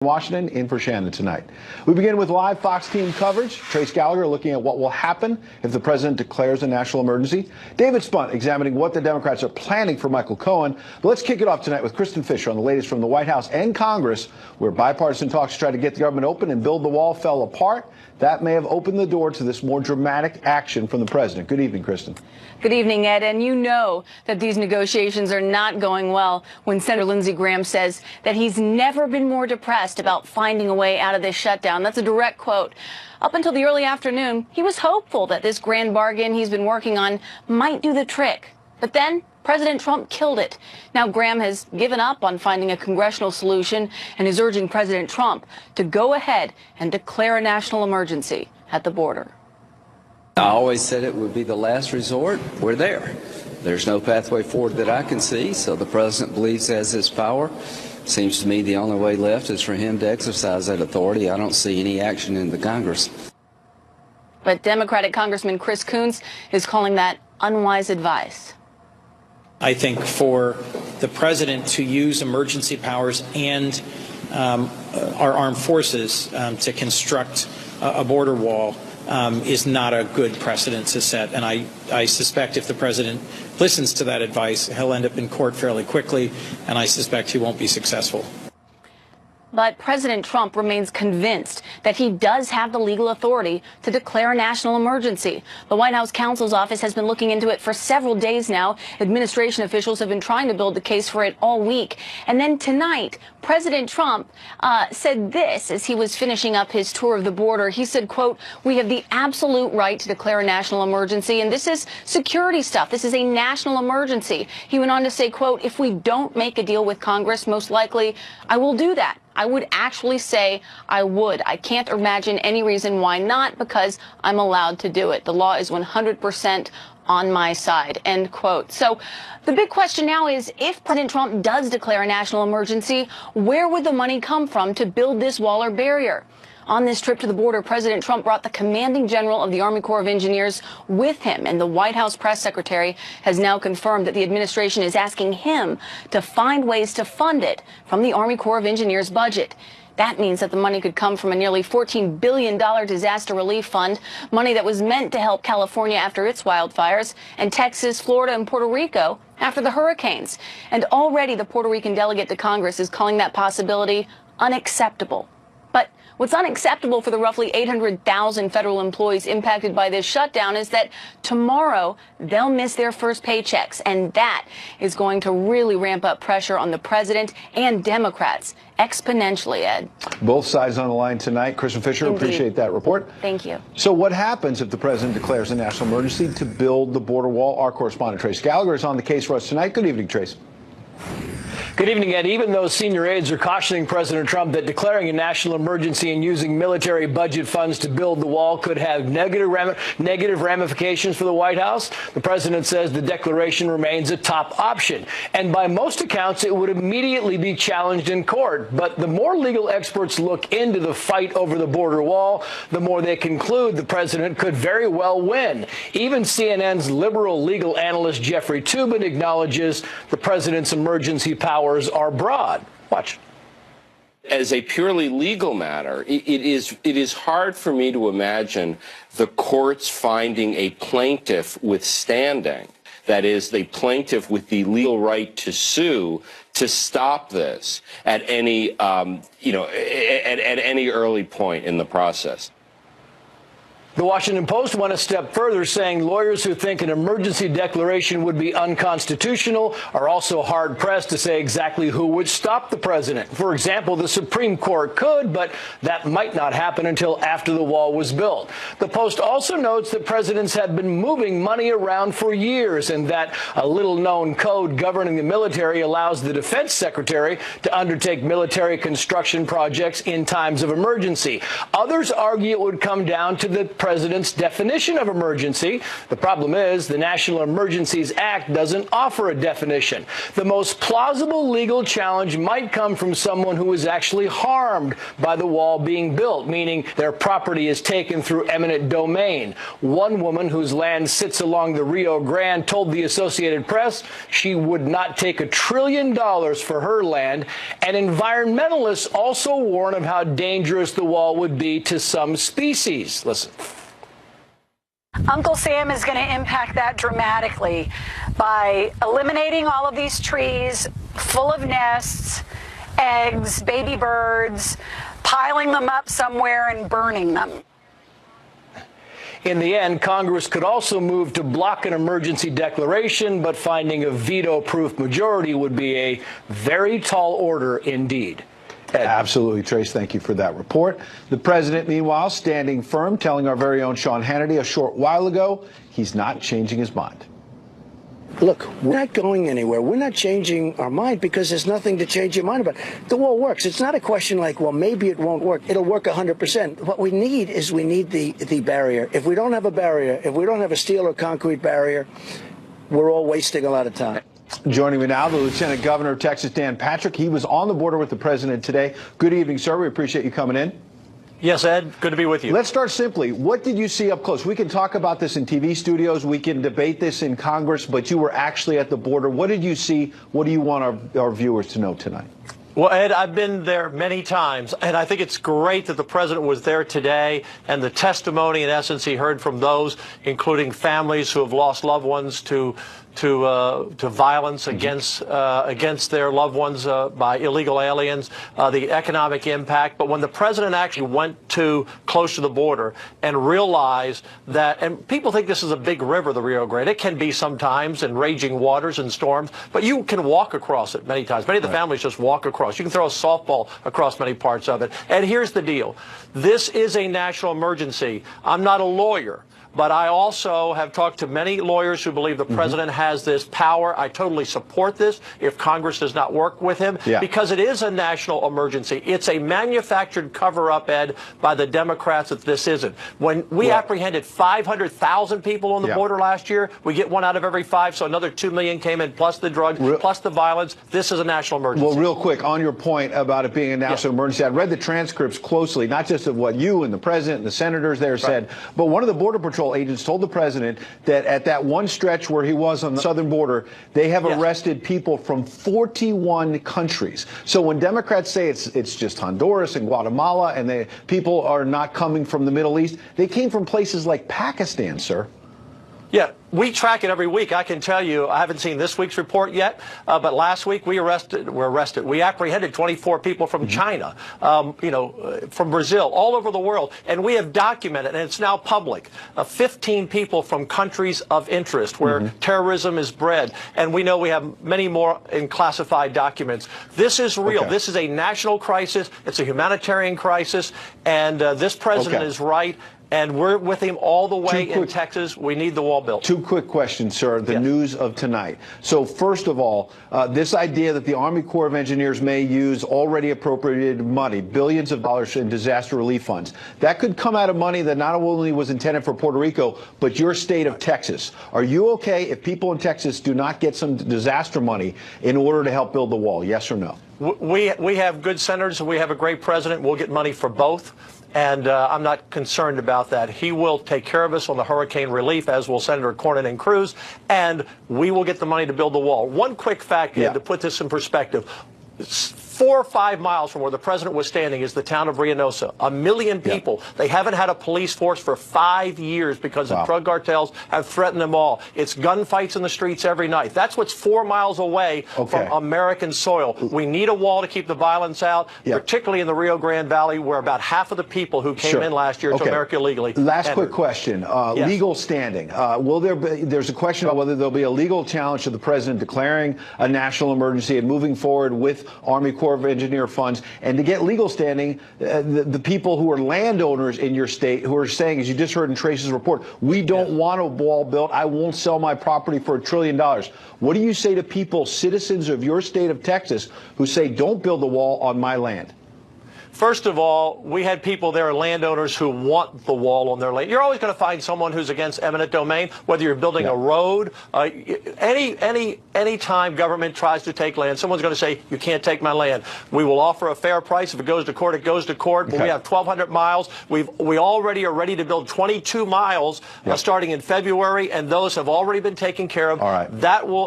Washington, in for Shannon tonight. We begin with live Fox team coverage. Trace Gallagher looking at what will happen if the president declares a national emergency. David Spunt examining what the Democrats are planning for Michael Cohen. But let's kick it off tonight with Kristen Fisher on the latest from the White House and Congress, where bipartisan talks to try to get the government open and build the wall fell apart. That may have opened the door to this more dramatic action from the president. Good evening, Kristen. Good evening, Ed. And you know that these negotiations are not going well when Senator Lindsey Graham says that he's never been more depressed about finding a way out of this shutdown. That's a direct quote. Up until the early afternoon, he was hopeful that this grand bargain he's been working on might do the trick. But then President Trump killed it. Now Graham has given up on finding a congressional solution and is urging President Trump to go ahead and declare a national emergency at the border. I always said it would be the last resort. We're there. There's no pathway forward that I can see, so the president believes he has this power. Seems to me the only way left is for him to exercise that authority. I don't see any action in the Congress. But Democratic Congressman Chris Coons is calling that unwise advice. I think for the president to use emergency powers and our armed forces to construct a border wall is not a good precedent to set. And I suspect if the president listens to that advice, he'll end up in court fairly quickly, and I suspect he won't be successful. But President Trump remains convinced that he does have the legal authority to declare a national emergency. The White House counsel's office has been looking into it for several days now. Administration officials have been trying to build the case for it all week. And then tonight, President Trump said this as he was finishing up his tour of the border. He said, quote, "We have the absolute right to declare a national emergency, and this is security stuff. This is a national emergency." He went on to say, quote, "If we don't make a deal with Congress, most likely I will do that. I would actually say I would. I can't imagine any reason why not, because I'm allowed to do it. The law is 100% on my side," end quote. So the big question now is, if President Trump does declare a national emergency, where would the money come from to build this wall or barrier? On this trip to the border, President Trump brought the commanding general of the Army Corps of Engineers with him, and the White House press secretary has now confirmed that the administration is asking him to find ways to fund it from the Army Corps of Engineers budget. That means that the money could come from a nearly $14 billion disaster relief fund, money that was meant to help California after its wildfires, and Texas, Florida, and Puerto Rico after the hurricanes. And already the Puerto Rican delegate to Congress is calling that possibility unacceptable. But what's unacceptable for the roughly 800,000 federal employees impacted by this shutdown is that tomorrow they'll miss their first paychecks, and that is going to really ramp up pressure on the president and Democrats exponentially, Ed. Both sides on the line tonight. Kristen Fisher, Indeed. Appreciate that report. Thank you. So what happens if the president declares a national emergency to build the border wall? Our correspondent Trace Gallagher is on the case for us tonight. Good evening, Trace. Good evening, Ed. Even though senior aides are cautioning President Trump that declaring a national emergency and using military budget funds to build the wall could have negative ramifications for the White House, the president says the declaration remains a top option. And by most accounts, it would immediately be challenged in court. But the more legal experts look into the fight over the border wall, the more they conclude the president could very well win. Even CNN's liberal legal analyst Jeffrey Toobin acknowledges the president's emergency powers are broad. Watch. As a purely legal matter, it is hard for me to imagine the courts finding a plaintiff with standing, that is, the plaintiff with the legal right to sue, to stop this at any, at any early point in the process. The Washington Post went a step further, saying lawyers who think an emergency declaration would be unconstitutional are also hard-pressed to say exactly who would stop the president. For example, the Supreme Court could, but that might not happen until after the wall was built. The Post also notes that presidents have been moving money around for years, and that a little-known code governing the military allows the defense secretary to undertake military construction projects in times of emergency. Others argue it would come down to the president's definition of emergency. The problem is the National Emergencies Act doesn't offer a definition. The most plausible legal challenge might come from someone who is actually harmed by the wall being built, meaning their property is taken through eminent domain. One woman whose land sits along the Rio Grande told the Associated Press she would not take $1 trillion for her land, and environmentalists also warn of how dangerous the wall would be to some species. Listen. Uncle Sam is going to impact that dramatically by eliminating all of these trees full of nests, eggs, baby birds, piling them up somewhere and burning them. In the end, Congress could also move to block an emergency declaration, but finding a veto-proof majority would be a very tall order indeed. Ed. Absolutely, Trace. Thank you for that report. The president, meanwhile, standing firm, telling our very own Sean Hannity a short while ago he's not changing his mind. Look, we're not going anywhere. We're not changing our mind because there's nothing to change your mind about. The wall works. It's not a question like, well, maybe it won't work. It'll work 100%. What we need the barrier. If we don't have a barrier, if we don't have a steel or concrete barrier, we're all wasting a lot of time. Joining me now, the Lieutenant Governor of Texas, Dan Patrick. He was on the border with the president today. Good evening, sir. We appreciate you coming in. Yes, Ed. Good to be with you. Let's start simply. What did you see up close? We can talk about this in TV studios. We can debate this in Congress, but you were actually at the border. What did you see? What do you want our viewers to know tonight? Well, Ed, I've been there many times, and I think it's great that the president was there today, and the testimony, in essence, he heard from those, including families who have lost loved ones to violence against their loved ones by illegal aliens, the economic impact. But when the president actually went close to the border and realized that, and people think this is a big river, the Rio Grande. It can be sometimes in raging waters and storms, but you can walk across it many times. Many of the families just walk across. You can throw a softball across many parts of it. And here's the deal. This is a national emergency. I'm not a lawyer, but I also have talked to many lawyers who believe the president has this power. I totally support this if Congress does not work with him, because it is a national emergency. It's a manufactured cover-up, Ed, by the Democrats that this isn't. When we apprehended 500,000 people on the border last year, we get 1 out of every 5, so another 2 million came in, plus the drugs, plus the violence. This is a national emergency. Well, real quick, on your point about it being a national emergency, I read the transcripts closely, not just of what you and the president and the senators there said, but one of the Border Patrol agents told the president that at that one stretch where he was on the southern border, they have arrested people from 41 countries. So when Democrats say it's just Honduras and Guatemala and people are not coming from the Middle East, they came from places like Pakistan, sir. Yeah, we track it every week. I can tell you, I haven't seen this week's report yet, but last week we we apprehended 24 people from China, from Brazil, all over the world, and we have documented, and it's now public, 15 people from countries of interest where terrorism is bred, and we know we have many more in classified documents. This is real. This is a national crisis. It's a humanitarian crisis, and this president is right. And we're with him all the way in Texas. We need the wall built. 2 quick questions, sir. The news of tonight. So first of all, this idea that the Army Corps of Engineers may use already appropriated money, billions of dollars in disaster relief funds, that could come out of money that not only was intended for Puerto Rico, but your state of Texas. Are you okay if people in Texas do not get some disaster money in order to help build the wall? Yes or no? We have good senators, and we have a great president. We'll get money for both. And I'm not concerned about that. He will take care of us on the hurricane relief, as will Senator Cornyn and Cruz, and we will get the money to build the wall. One quick fact, Ed, to put this in perspective. 4 or 5 miles from where the president was standing is the town of Reynosa. 1 million people. They haven't had a police force for 5 years because the drug cartels have threatened them all. It's gunfights in the streets every night. That's what's 4 miles away from American soil. We need a wall to keep the violence out, particularly in the Rio Grande Valley, where about half of the people who came in last year to America illegally. Last quick question. Legal standing. Will there be, there's a question about whether there'll be a legal challenge to the president declaring a national emergency and moving forward with Army Corps of Engineer funds, and to get legal standing, the people who are landowners in your state who are saying, as you just heard in Trace's report, we don't want a wall built. I won't sell my property for $1 trillion. What do you say to people, citizens of your state of Texas, who say, don't build the wall on my land? First of all, we had people there, landowners, who want the wall on their land. You're always going to find someone who's against eminent domain, whether you're building a road. Any time government tries to take land, someone's going to say, you can't take my land. We will offer a fair price. If it goes to court, it goes to court. But we have 1,200 miles. We already are ready to build 22 miles starting in February, and those have already been taken care of. All right.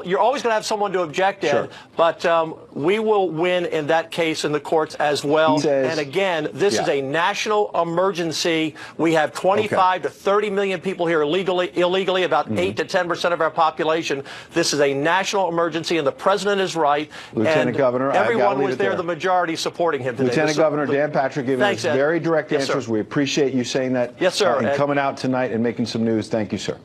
You're always going to have someone to object, Ed, but we will win in that case in the courts as well. And again, this is a national emergency. We have 25 to 30 million people here illegally, about 8 to 10% of our population. This is a national emergency, and the president is right. Lieutenant Governor, everyone was there, the majority supporting him today. Lieutenant Governor Dan Patrick giving us very direct answers. We appreciate you saying that. Yes, sir. And coming out tonight and making some news. Thank you, sir.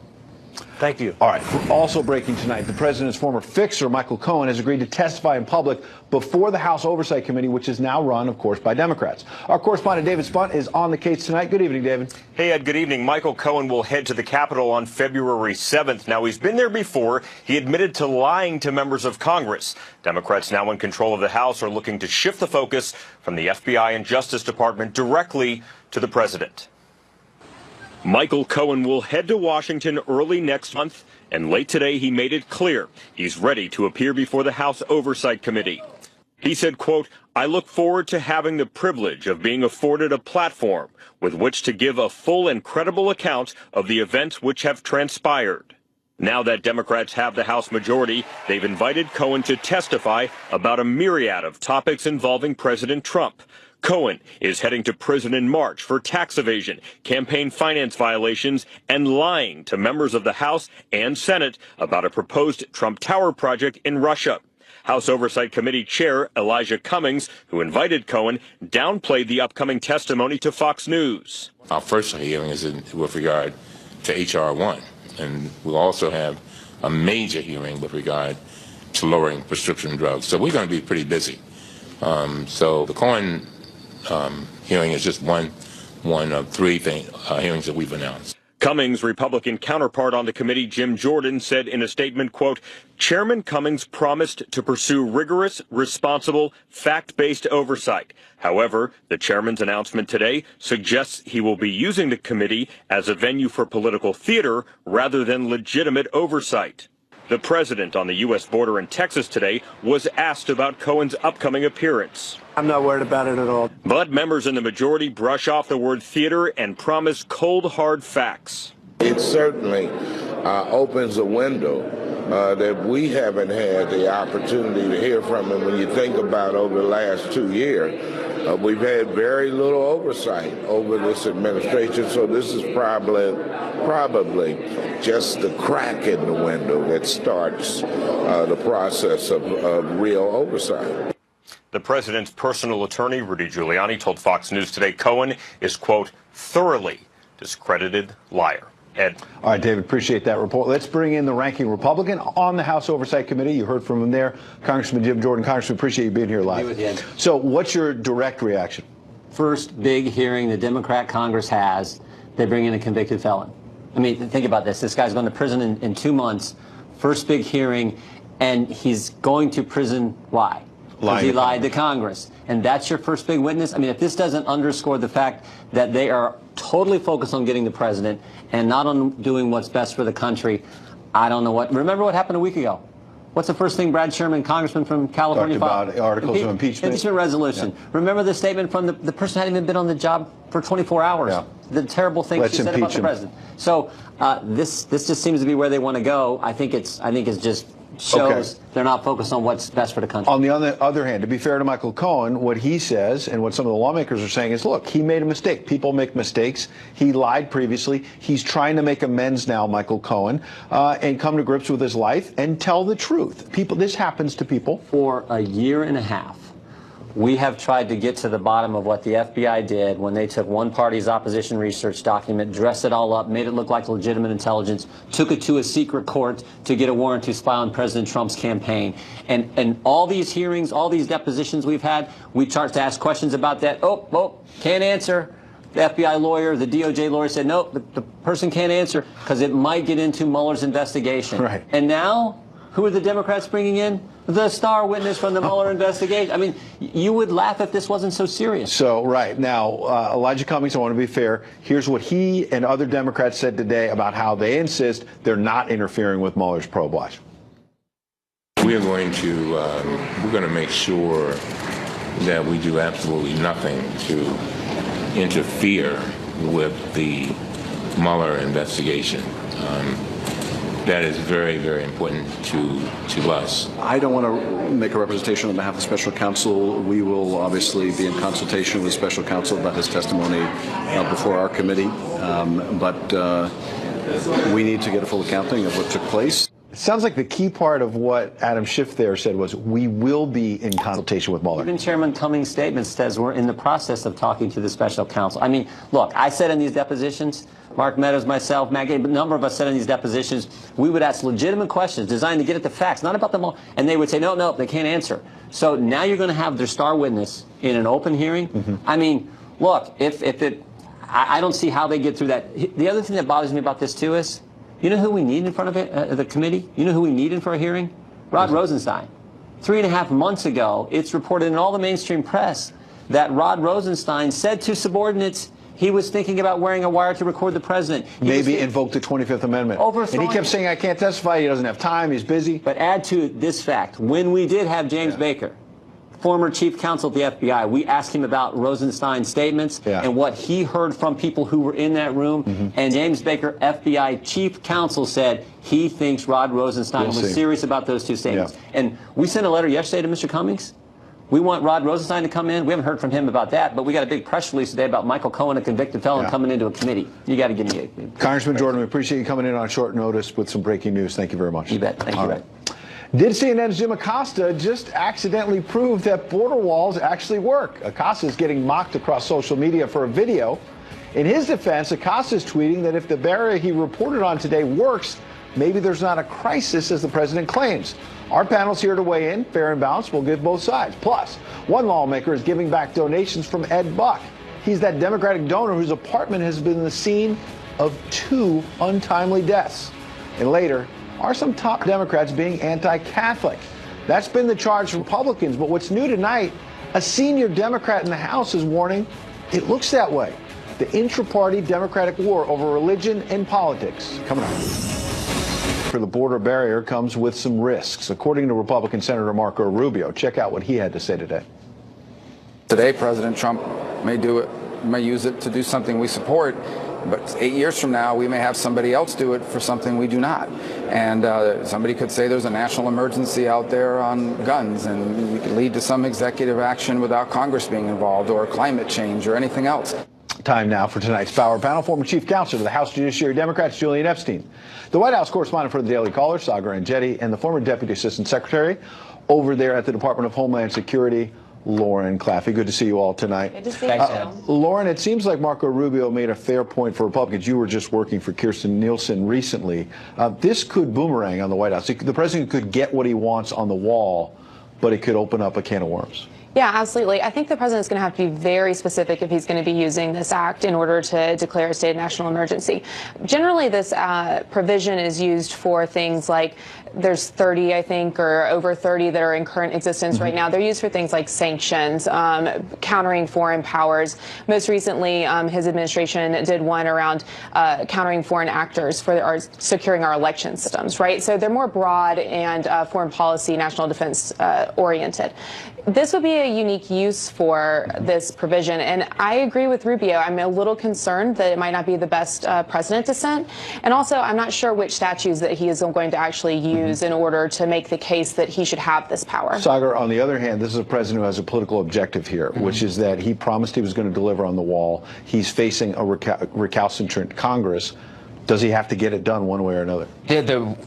Thank you. All right. Also breaking tonight, the president's former fixer, Michael Cohen, has agreed to testify in public before the House Oversight Committee, which is now run, of course, by Democrats. Our correspondent David Spunt is on the case tonight. Good evening, David. Hey, Ed. Good evening. Michael Cohen will head to the Capitol on February 7th. Now, he's been there before. He admitted to lying to members of Congress. Democrats now in control of the House are looking to shift the focus from the FBI and Justice Department directly to the president. Michael Cohen will head to Washington early next month, and late today he made it clear he's ready to appear before the House Oversight Committee. He said, quote, "I look forward to having the privilege of being afforded a platform with which to give a full and credible account of the events which have transpired." Now that Democrats have the House majority, they've invited Cohen to testify about a myriad of topics involving President Trump. Cohen is heading to prison in March for tax evasion, campaign finance violations, and lying to members of the House and Senate about a proposed Trump Tower project in Russia. House Oversight Committee Chair Elijah Cummings, who invited Cohen, downplayed the upcoming testimony to Fox News. Our first hearing is with regard to H.R. 1, and we'll also have a major hearing with regard to lowering prescription drugs. So we're going to be pretty busy. So the Cohen hearing is just one of three hearings that we've announced. Cummings' Republican counterpart on the committee, Jim Jordan, said in a statement, quote, "Chairman Cummings promised to pursue rigorous, responsible, fact-based oversight. However, the chairman's announcement today suggests he will be using the committee as a venue for political theater rather than legitimate oversight." The president on the U.S. border in Texas today was asked about Cohen's upcoming appearance. I'm not worried about it at all. But members in the majority brush off the word theater and promise cold, hard facts. It certainly opens a window that we haven't had the opportunity to hear from him. When you think about over the last 2 years, we've had very little oversight over this administration, so this is probably just the crack in the window that starts the process of real oversight. The president's personal attorney, Rudy Giuliani, told Fox News today Cohen is, quote, thoroughly discredited liar. Ed. All right, David, appreciate that report. Let's bring in the ranking Republican on the House Oversight Committee. You heard from him there, Congressman Jim Jordan. Congressman, appreciate you being here live. Be with you, Ed. So what's your direct reaction? First big hearing the Democrat Congress has, they bring in a convicted felon. I mean, think about this. This guy's going to prison in 2 months. First big hearing, and he's going to prison. Why? Because he lied to Congress. And that's your first big witness? I mean, if this doesn't underscore the fact that they are totally focused on getting the president and not on doing what's best for the country, I don't know what. Remember what happened a week ago? What's the first thing Brad Sherman, congressman from California, talked about? Articles of impeachment. Impeachment resolution. Yeah. Remember the statement from the person who hadn't even been on the job for 24 hours. Yeah. The terrible things she said about the president. So this just seems to be where they want to go. I think it's just shows they're not focused on what's best for the country. On the other hand, to be fair to Michael Cohen, what he says and what some of the lawmakers are saying is, look, he made a mistake. People make mistakes. He lied previously. He's trying to make amends now, Michael Cohen, and come to grips with his life and tell the truth. This happens to people. For a year and a half, we have tried to get to the bottom of what the FBI did when they took one party's opposition research document, dressed it all up, made it look like legitimate intelligence, took it to a secret court to get a warrant to spy on President Trump's campaign. And all these hearings, all these depositions we've had, we start to ask questions about that. Oh, can't answer. The FBI lawyer, the DOJ lawyer said, no, the person can't answer because it might get into Mueller's investigation. Right. And now, who are the Democrats bringing in? the star witness from the Mueller investigation. I mean, you would laugh if this wasn't so serious. So, right. Now, Elijah Cummings, I want to be fair, here's what he and other Democrats said today about how they insist they're not interfering with Mueller's probe. Watch. We're going to make sure that we do absolutely nothing to interfere with the Mueller investigation. That is very, very important to us. I don't want to make a representation on behalf of the special counsel. We will obviously be in consultation with the special counsel about his testimony before our committee. But we need to get a full accounting of what took place. It sounds like the key part of what Adam Schiff there said was, we will be in consultation with Mueller. Even Chairman Cummings' statement says we're in the process of talking to the special counsel. I mean, look, I said in these depositions, Mark Meadows, myself, Maga, a number of us said in these depositions, we would ask legitimate questions designed to get at the facts, not about them all. And they would say, no, they can't answer. So now you're going to have their star witness in an open hearing. I mean, look, I don't see how they get through that. The other thing that bothers me about this, too, is, you know who we need in front of the committee? You know who we need in for a hearing? Rod Rosenstein. 3.5 months ago, it's reported in all the mainstream press that Rod Rosenstein said to subordinates he was thinking about wearing a wire to record the president. Maybe invoke the 25th Amendment. And he kept saying, I can't testify, he doesn't have time, he's busy. But add to this fact, when we did have James Baker, former chief counsel at the FBI, we asked him about Rosenstein's statements and what he heard from people who were in that room. And James Baker, FBI chief counsel, said he thinks Rod Rosenstein was serious about those two statements. And we sent a letter yesterday to Mr. Cummings. We want Rod Rosenstein to come in. We haven't heard from him about that, but we got a big press release today about Michael Cohen, a convicted felon, coming into a committee. You got to give me a Congressman Jordan, we appreciate you coming in on short notice with some breaking news. Thank you very much. You bet. Thank you. Did CNN's Jim Acosta just accidentally prove that border walls actually work? Acosta is getting mocked across social media for a video. In his defense, Acosta is tweeting that if the barrier he reported on today works, maybe there's not a crisis as the president claims. Our panel's here to weigh in, fair and balanced. We'll give both sides. Plus, one lawmaker is giving back donations from Ed Buck. He's that Democratic donor whose apartment has been the scene of 2 untimely deaths. And later, are some top Democrats being anti-Catholic? That's been the charge for Republicans. But what's new tonight, a senior Democrat in the House is warning it looks that way. The intra-party Democratic war over religion and politics. Coming up. For the border barrier comes with some risks, according to Republican Senator Marco Rubio. Check out what he had to say today. Today, President Trump may use it to do something we support, but 8 years from now, we may have somebody else do it for something we do not. And somebody could say there's a national emergency out there on guns, and it could lead to some executive action without Congress being involved, or climate change, or anything else. Time now for tonight's Power Panel. Former Chief Counselor to the House Judiciary Democrats, Julian Epstein. The White House correspondent for the Daily Caller, Sagar Enjeti, and the former Deputy Assistant Secretary over there at the Department of Homeland Security, Lauren Claffey. Good to see you all tonight. Good to see you. Lauren, it seems like Marco Rubio made a fair point for Republicans. You were just working for Kirstjen Nielsen recently. This could boomerang on the White House. The president could get what he wants on the wall, but it could open up a can of worms. Yeah, absolutely. I think the president's going to have to be very specific if he's going to be using this act in order to declare a state of national emergency. Generally, this provision is used for things like, there's 30, I think, or over 30 that are in current existence right now. They're used for things like sanctions, countering foreign powers. Most recently, his administration did one around countering foreign actors for securing our election systems, right? So they're more broad and foreign policy, national defense oriented. This would be a unique use for this provision, and I agree with Rubio. I'm a little concerned that it might not be the best precedent to set, and also I'm not sure which statutes that he is going to actually use in order to make the case that he should have this power. Sagar, on the other hand, this is a president who has a political objective here, which is that he promised he was going to deliver on the wall. He's facing a recalcitrant Congress. Does he have to get it done one way or another?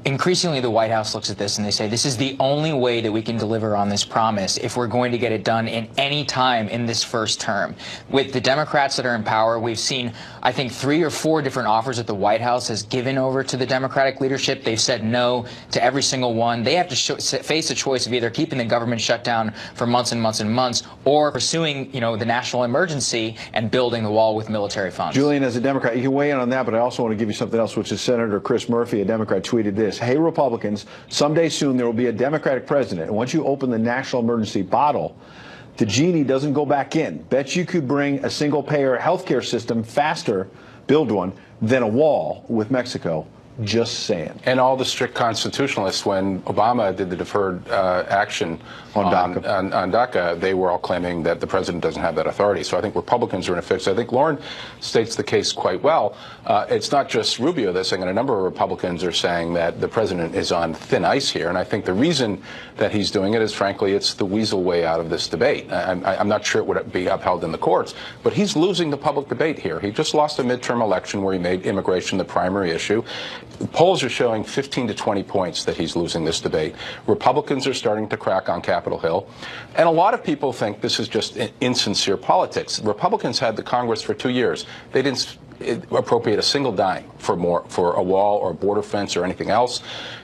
Increasingly, the White House looks at this and they say this is the only way that we can deliver on this promise if we're going to get it done in any time in this first term. With the Democrats that are in power, we've seen, I think, 3 or 4 different offers that the White House has given over to the Democratic leadership. They've said no to every single one. They have to face a choice of either keeping the government shut down for months and months and months, or pursuing, the national emergency and building the wall with military funds. Julian, as a Democrat, you can weigh in on that, but I also want to give you something something else, which is Senator Chris Murphy, a Democrat, tweeted this. Hey, Republicans, someday soon there will be a Democratic president. And once you open the national emergency bottle, the genie doesn't go back in. Bet you could bring a single-payer healthcare system faster, build one, than a wall with Mexico. Just saying. And all the strict constitutionalists, when Obama did the deferred action on DACA, they were all claiming that the president doesn't have that authority. So I think Republicans are in a fix. I think Lauren states the case quite well. It's not just Rubio that's saying, and a number of Republicans are saying that the president is on thin ice here. And I think the reason that he's doing it is, frankly, it's the weasel way out of this debate. I'm not sure it would be upheld in the courts, but he's losing the public debate here. He just lost a midterm election where he made immigration the primary issue. Polls are showing 15 to 20 points that he's losing this debate. Republicans are starting to crack on Capitol Hill. And a lot of people think this is just insincere politics. Republicans had the Congress for 2 years. They didn't appropriate a single dime for a wall or a border fence or anything else.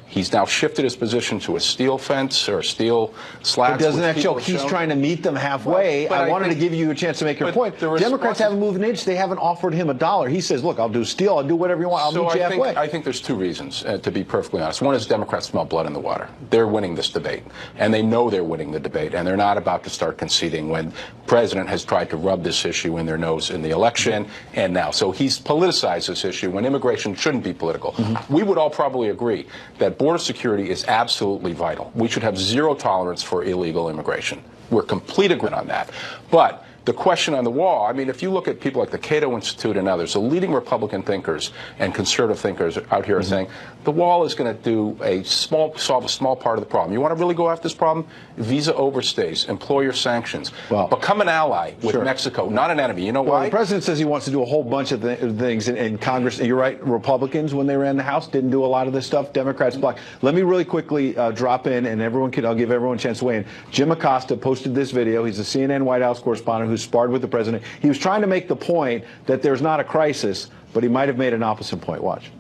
He's now shifted his position to a steel fence or steel slats. But doesn't that show he's trying to meet them halfway? Well, I wanted to give you a chance to make your point. Democrats haven't moved an inch. They haven't offered him $1. He says, look, I'll do steel. I'll do whatever you want. I'll meet you halfway. I think there's two reasons, to be perfectly honest. One is Democrats smell blood in the water. They're winning this debate, and they know they're winning the debate, and they're not about to start conceding when the president has tried to rub this issue in their nose in the election and now. So he's politicized this issue when immigration shouldn't be political. We would all probably agree that border security is absolutely vital. We should have zero tolerance for illegal immigration. We're complete agreement on that. But the question on the wall, I mean, if you look at people like the Cato Institute and others, the leading Republican thinkers and conservative thinkers out here are saying the wall is going to solve a small part of the problem. You want to really go after this problem? Visa overstays, employer sanctions. Well, become an ally with Mexico, not an enemy. You know why? The president says he wants to do a whole bunch of things in Congress. And you're right, Republicans, when they ran the House, didn't do a lot of this stuff. Democrats blocked. Let me really quickly drop in, and I'll give everyone a chance to weigh in. Jim Acosta posted this video. He's a CNN White House correspondent who sparred with the president. He was trying to make the point that there's not a crisis, but he might have made an opposite point. Watch.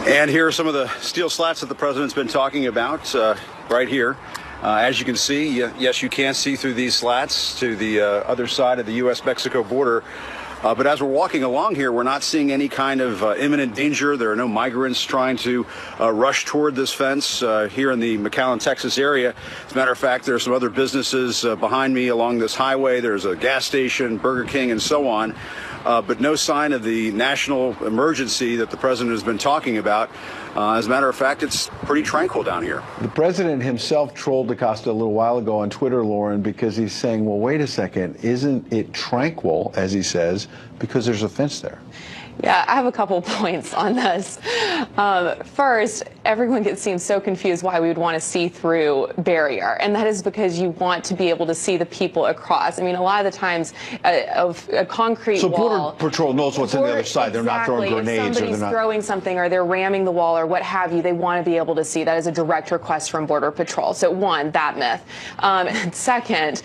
And here are some of the steel slats that the president's been talking about right here. As you can see, yes, you can see through these slats to the other side of the U.S.-Mexico border. But as we're walking along here, we're not seeing any kind of imminent danger. There are no migrants trying to rush toward this fence here in the McAllen, Texas area. As a matter of fact, there are some other businesses behind me along this highway. There's a gas station, Burger King, and so on. But no sign of the national emergency that the president has been talking about. As a matter of fact, it's pretty tranquil down here. The president himself trolled Acosta a little while ago on Twitter, Lauren, because he's saying, well, wait a second, isn't it tranquil, as he says, because there's a fence there? Yeah, I have a couple points on this. First, everyone seems so confused why we would want a see-through barrier, and that is because you want to be able to see the people across. I mean, a lot of the times, of a concrete wall... So Border Patrol knows what's on the other side. They're not throwing grenades. If somebody's throwing something or they're ramming the wall or what have you, they want to be able to see. That is a direct request from Border Patrol. So one, that myth. And second,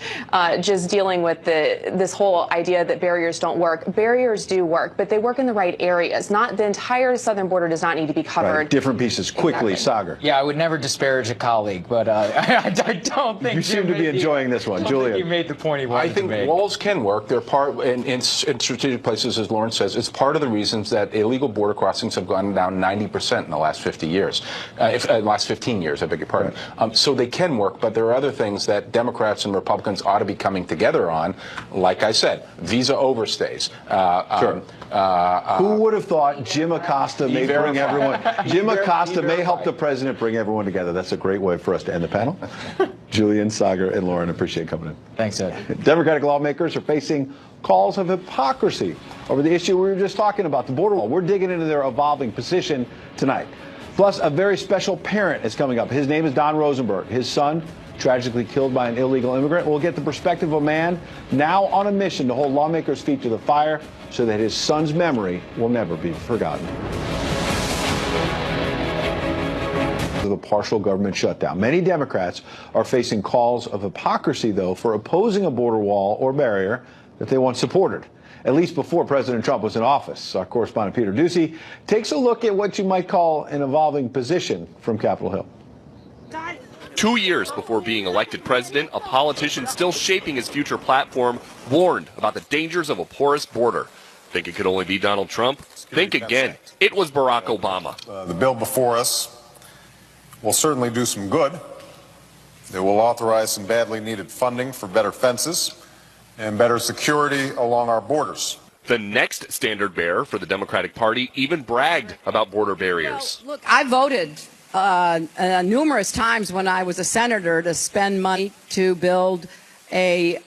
just dealing with this whole idea that barriers don't work. Barriers do work, but they work in the right areas. Not the entire southern border does not need to be covered. Right. Different pieces. Quickly, Sagar. Yeah, I would never disparage a colleague, but I don't think you seem to be enjoying this one, Julia. You made the point he wanted to make. I think walls can work. They're part in strategic places, as Lauren says. It's part of the reasons that illegal border crossings have gone down 90% in the last 50 years, last 15 years. I beg your pardon. Right. So they can work, but there are other things that Democrats and Republicans ought to be coming together on. Like I said, visa overstays. Who would have thought Jim Acosta may bring everyone? Jim Acosta may help the president bring everyone together. That's a great way for us to end the panel. Julian, Sagar, and Lauren, appreciate coming in. Thanks, Ed. Democratic lawmakers are facing calls of hypocrisy over the issue we were just talking about, the border wall. We're digging into their evolving position tonight. Plus, a very special parent is coming up. His name is Don Rosenberg. His son, tragically killed by an illegal immigrant. We'll get the perspective of a man now on a mission to hold lawmakers' feet to the fire so that his son's memory will never be forgotten. Of a partial government shutdown. Many Democrats are facing calls of hypocrisy, though, for opposing a border wall or barrier that they once supported, at least before President Trump was in office. Our correspondent Peter Ducey takes a look at what you might call an evolving position from Capitol Hill. 2 years before being elected president, a politician still shaping his future platform warned about the dangers of a porous border. Think it could only be Donald Trump? Think again. It was Barack Obama. The bill before us will certainly do some good. It will authorize some badly needed funding for better fences and better security along our borders. The next standard bearer for the Democratic Party even bragged about border barriers. Look, I voted numerous times when I was a senator to spend money to build a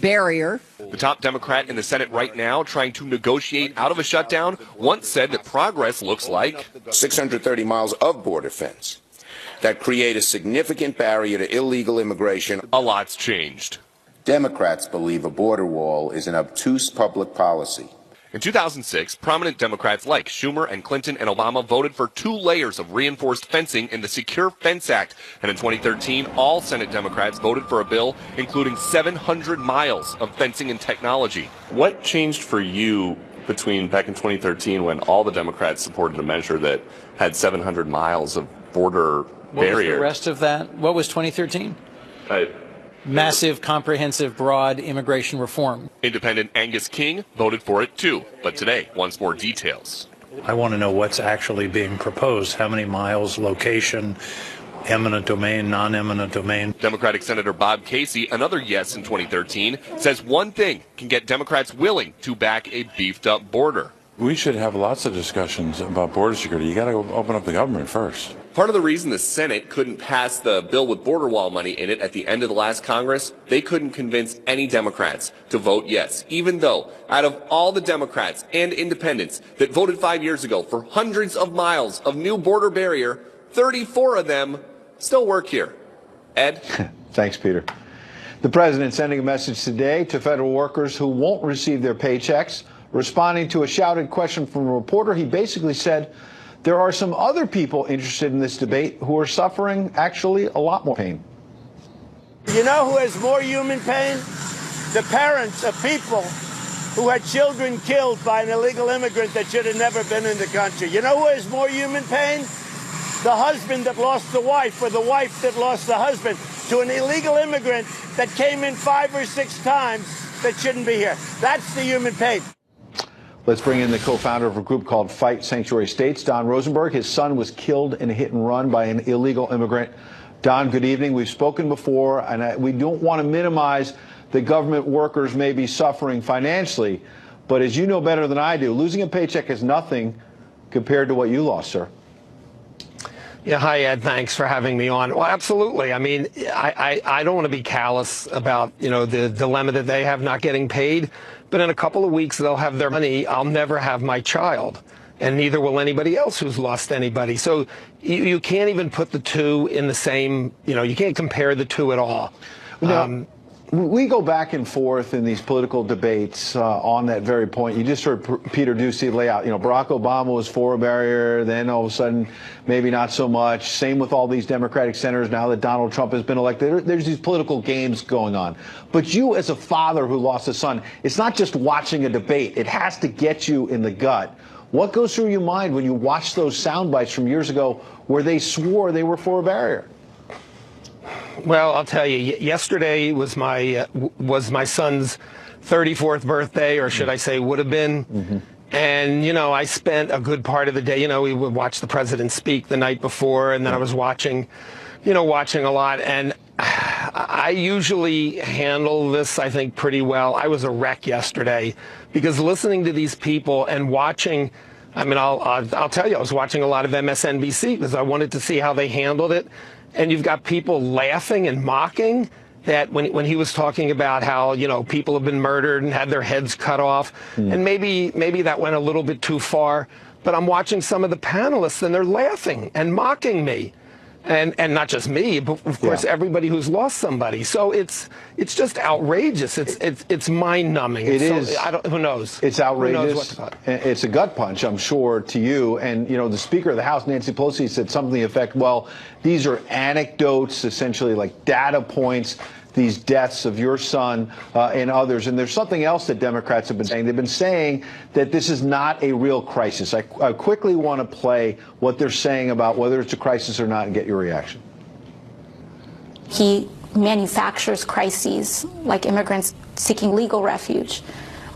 barrier. The top Democrat in the Senate right now, trying to negotiate out of a shutdown, once said that progress looks like 630 miles of border fence that create a significant barrier to illegal immigration. A lot's changed. Democrats believe a border wall is an obtuse public policy. In 2006, prominent Democrats like Schumer and Clinton and Obama voted for 2 layers of reinforced fencing in the Secure Fence Act. And in 2013, all Senate Democrats voted for a bill including 700 miles of fencing and technology. What changed for you between back in 2013 when all the Democrats supported a measure that had 700 miles of border barrier? What was the rest of that? What was 2013? Massive, comprehensive, broad immigration reform. Independent Angus King voted for it too, but today wants more details. I want to know what's actually being proposed. How many miles, location, eminent domain, non-eminent domain. Democratic Senator Bob Casey, another yes in 2013, says one thing can get Democrats willing to back a beefed up border. We should have lots of discussions about border security. You got to open up the government first. Part of the reason the Senate couldn't pass the bill with border wall money in it at the end of the last Congress, they couldn't convince any Democrats to vote yes, even though out of all the Democrats and independents that voted 5 years ago for hundreds of miles of new border barrier, 34 of them still work here. Ed? Thanks, Peter. The president sending a message today to federal workers who won't receive their paychecks. Responding to a shouted question from a reporter, he basically said there are some other people interested in this debate who are suffering actually a lot more pain. You know who has more human pain? The parents of people who had children killed by an illegal immigrant that should have never been in the country. You know who has more human pain? The husband that lost the wife, or the wife that lost the husband to an illegal immigrant that came in 5 or 6 times that shouldn't be here. That's the human pain. Let's bring in the co-founder of a group called Fight Sanctuary States, Don Rosenberg. His son was killed in a hit and run by an illegal immigrant. Don, good evening. We've spoken before, and we don't want to minimize that government workers may be suffering financially. But as you know better than I do, losing a paycheck is nothing compared to what you lost, sir. Yeah, hi, Ed. Thanks for having me on. Well, absolutely. I mean, I don't want to be callous about, the dilemma that they have not getting paid. But in a couple of weeks, they'll have their money. I'll never have my child. And neither will anybody else who's lost anybody. So you can't even put the two in the same, you can't compare the two at all. Now, we go back and forth in these political debates on that very point. You just heard Peter Ducey lay out, Barack Obama was for a barrier, then all of a sudden maybe not so much. Same with all these Democratic senators now that Donald Trump has been elected. There's these political games going on. But you as a father who lost a son, it's not just watching a debate. It has to get you in the gut. What goes through your mind when you watch those sound bites from years ago where they swore they were for a barrier? Well, I'll tell you, yesterday was my son's 34th birthday, or should I say would have been. Mm-hmm. And, I spent a good part of the day, we would watch the president speak the night before, and then I was watching a lot. And I usually handle this, I think, pretty well. I was a wreck yesterday because listening to these people and watching, I'll tell you, I was watching a lot of MSNBC because I wanted to see how they handled it. And you've got people laughing and mocking that when he was talking about how, people have been murdered and had their heads cut off. And maybe that went a little bit too far. But I'm watching some of the panelists and they're laughing and mocking me. And not just me, but of course everybody who's lost somebody. So it's just outrageous. It's mind-numbing. It is. Who knows? It's outrageous. Who knows what to thought. It's a gut punch, I'm sure, to you. And the Speaker of the House, Nancy Pelosi, said something to the effect, well, these are anecdotes, essentially like data points. These deaths of your son and others. And there's something else that Democrats have been saying. They've been saying that this is not a real crisis. I quickly want to play what they're saying about whether it's a crisis or not and get your reaction. He manufactures crises like immigrants seeking legal refuge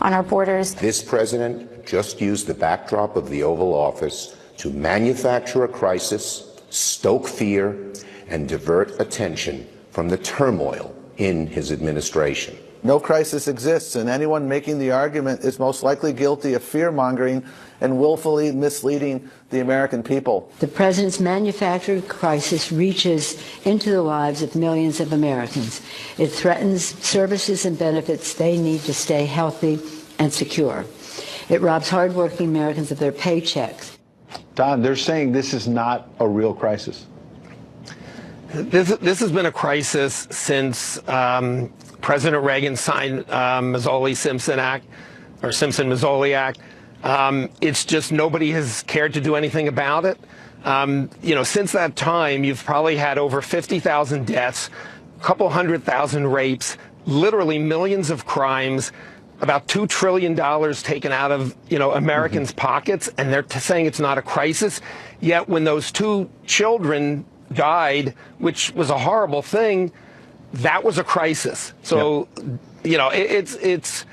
on our borders. This president just used the backdrop of the Oval Office to manufacture a crisis, stoke fear, and divert attention from the turmoil in his administration. No crisis exists, and anyone making the argument is most likely guilty of fear-mongering and willfully misleading the American people. The president's manufactured crisis reaches into the lives of millions of Americans. It threatens services and benefits they need to stay healthy and secure. It robs hardworking Americans of their paychecks. Don, they're saying this is not a real crisis. This has been a crisis since President Reagan signed Mazzoli-Simpson Act, or Simpson-Mazzoli Act. It's just nobody has cared to do anything about it. Since that time, you've probably had over 50,000 deaths, a couple 100,000 rapes, literally millions of crimes, about $2 trillion taken out of, Americans' pockets, and they're saying it's not a crisis. Yet when those 2 children died, which was a horrible thing, that was a crisis. So, it's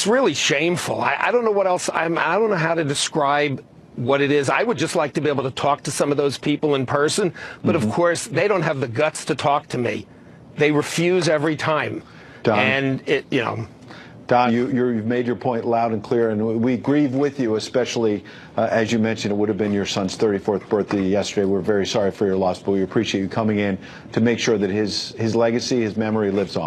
really shameful. I don't know what else. I don't know how to describe what it is. I would just like to be able to talk to some of those people in person, but of course they don't have the guts to talk to me. They refuse every time. Don, and Don, you've made your point loud and clear, and we grieve with you, especially as you mentioned, it would have been your son's 34th birthday yesterday. We're very sorry for your loss, but we appreciate you coming in to make sure that his legacy, his memory lives on.